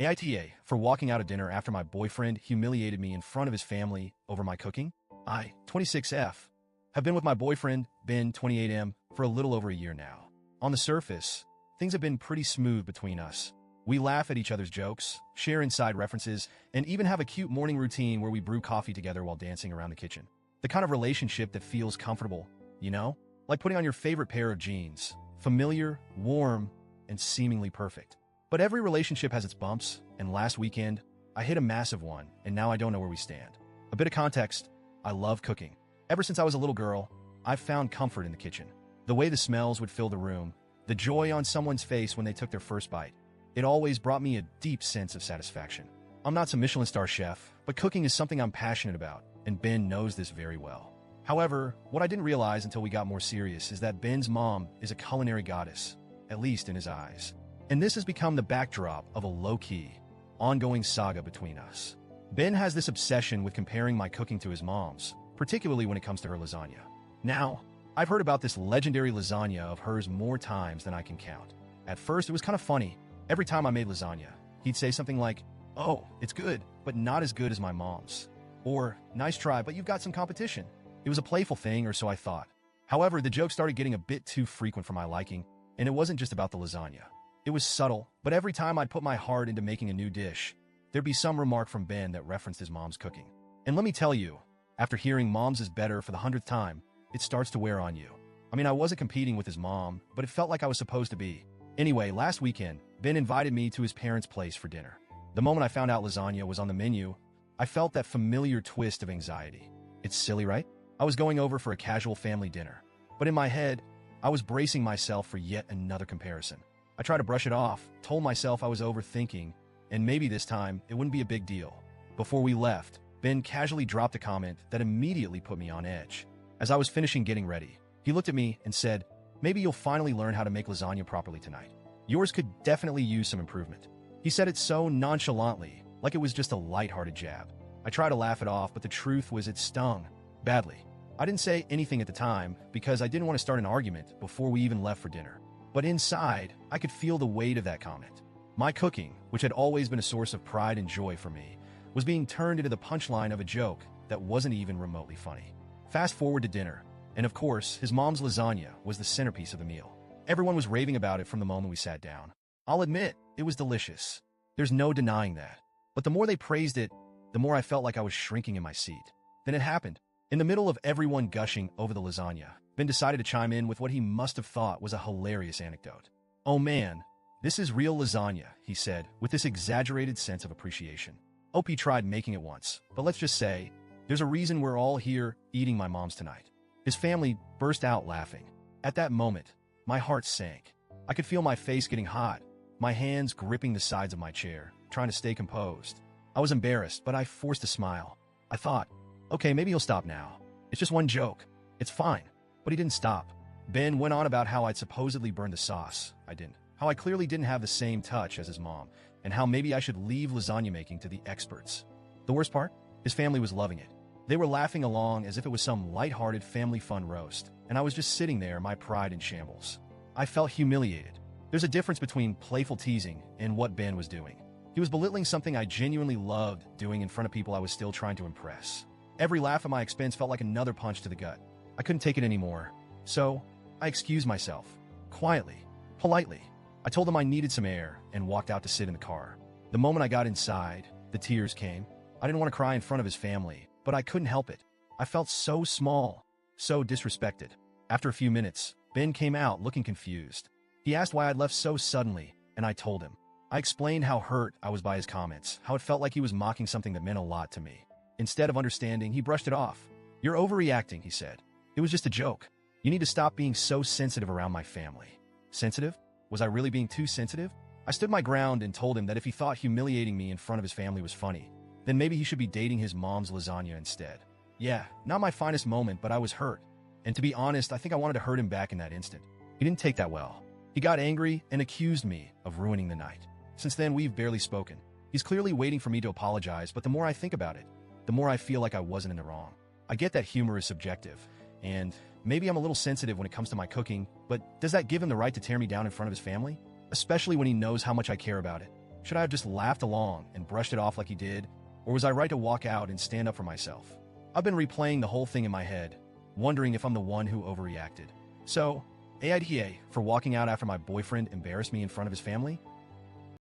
AITA for walking out of dinner after my boyfriend humiliated me in front of his family over my cooking. I, 26F, have been with my boyfriend, Ben, 28M, for a little over a year now. On the surface, things have been pretty smooth between us. We laugh at each other's jokes, share inside references, and even have a cute morning routine where we brew coffee together while dancing around the kitchen. The kind of relationship that feels comfortable, you know? Like putting on your favorite pair of jeans. Familiar, warm, and seemingly perfect. But every relationship has its bumps, and last weekend, I hit a massive one, and now I don't know where we stand. A bit of context, I love cooking. Ever since I was a little girl, I've found comfort in the kitchen. The way the smells would fill the room, the joy on someone's face when they took their first bite. It always brought me a deep sense of satisfaction. I'm not some Michelin star chef, but cooking is something I'm passionate about, and Ben knows this very well. However, what I didn't realize until we got more serious is that Ben's mom is a culinary goddess, at least in his eyes. And this has become the backdrop of a low-key, ongoing saga between us. Ben has this obsession with comparing my cooking to his mom's, particularly when it comes to her lasagna. Now, I've heard about this legendary lasagna of hers more times than I can count. At first, it was kind of funny. Every time I made lasagna, he'd say something like, "Oh, it's good, but not as good as my mom's." Or, "Nice try, but you've got some competition." It was a playful thing, or so I thought. However, the joke started getting a bit too frequent for my liking, and it wasn't just about the lasagna. It was subtle, but every time I'd put my heart into making a new dish, there'd be some remark from Ben that referenced his mom's cooking. And let me tell you, after hearing mom's is better for the 100th time, it starts to wear on you. I mean, I wasn't competing with his mom, but it felt like I was supposed to be. Anyway, last weekend, Ben invited me to his parents' place for dinner. The moment I found out lasagna was on the menu, I felt that familiar twist of anxiety. It's silly, right? I was going over for a casual family dinner, but in my head, I was bracing myself for yet another comparison. I tried to brush it off, told myself I was overthinking, and maybe this time it wouldn't be a big deal. Before we left, Ben casually dropped a comment that immediately put me on edge. As I was finishing getting ready, he looked at me and said, "Maybe you'll finally learn how to make lasagna properly tonight. Yours could definitely use some improvement." He said it so nonchalantly, like it was just a lighthearted jab. I tried to laugh it off, but the truth was it stung badly. I didn't say anything at the time because I didn't want to start an argument before we even left for dinner. But inside, I could feel the weight of that comment. My cooking, which had always been a source of pride and joy for me, was being turned into the punchline of a joke that wasn't even remotely funny. Fast forward to dinner, and of course, his mom's lasagna was the centerpiece of the meal. Everyone was raving about it from the moment we sat down. I'll admit, it was delicious. There's no denying that. But the more they praised it, the more I felt like I was shrinking in my seat. Then it happened. In the middle of everyone gushing over the lasagna, Ben decided to chime in with what he must have thought was a hilarious anecdote. "Oh man, this is real lasagna," he said, with this exaggerated sense of appreciation. OP tried making it once, but let's just say, there's a reason we're all here eating my mom's tonight. His family burst out laughing. At that moment, my heart sank. I could feel my face getting hot, my hands gripping the sides of my chair, trying to stay composed. I was embarrassed, but I forced a smile. I thought, okay, maybe he'll stop now. It's just one joke. It's fine. But he didn't stop. Ben went on about how I'd supposedly burned the sauce. I didn't. How I clearly didn't have the same touch as his mom, and how maybe I should leave lasagna making to the experts. The worst part? His family was loving it. They were laughing along as if it was some lighthearted family fun roast, and I was just sitting there, my pride in shambles. I felt humiliated. There's a difference between playful teasing and what Ben was doing. He was belittling something I genuinely loved doing in front of people I was still trying to impress. Every laugh at my expense felt like another punch to the gut. I couldn't take it anymore, so I excused myself, quietly, politely. I told him I needed some air and walked out to sit in the car. The moment I got inside, the tears came. I didn't want to cry in front of his family, but I couldn't help it. I felt so small, so disrespected. After a few minutes, Ben came out looking confused. He asked why I'd left so suddenly, and I told him. I explained how hurt I was by his comments, how it felt like he was mocking something that meant a lot to me. Instead of understanding, he brushed it off. "You're overreacting," he said. "It was just a joke. You need to stop being so sensitive around my family." Sensitive? Was I really being too sensitive? I stood my ground and told him that if he thought humiliating me in front of his family was funny, then maybe he should be dating his mom's lasagna instead. Yeah, not my finest moment, but I was hurt. And to be honest, I think I wanted to hurt him back in that instant. He didn't take that well. He got angry and accused me of ruining the night. Since then, we've barely spoken. He's clearly waiting for me to apologize, but the more I think about it, the more I feel like I wasn't in the wrong. I get that humor is subjective, and maybe I'm a little sensitive when it comes to my cooking, but does that give him the right to tear me down in front of his family? Especially when he knows how much I care about it. Should I have just laughed along and brushed it off like he did, or was I right to walk out and stand up for myself? I've been replaying the whole thing in my head, wondering if I'm the one who overreacted. So, AITA for walking out after my boyfriend embarrassed me in front of his family?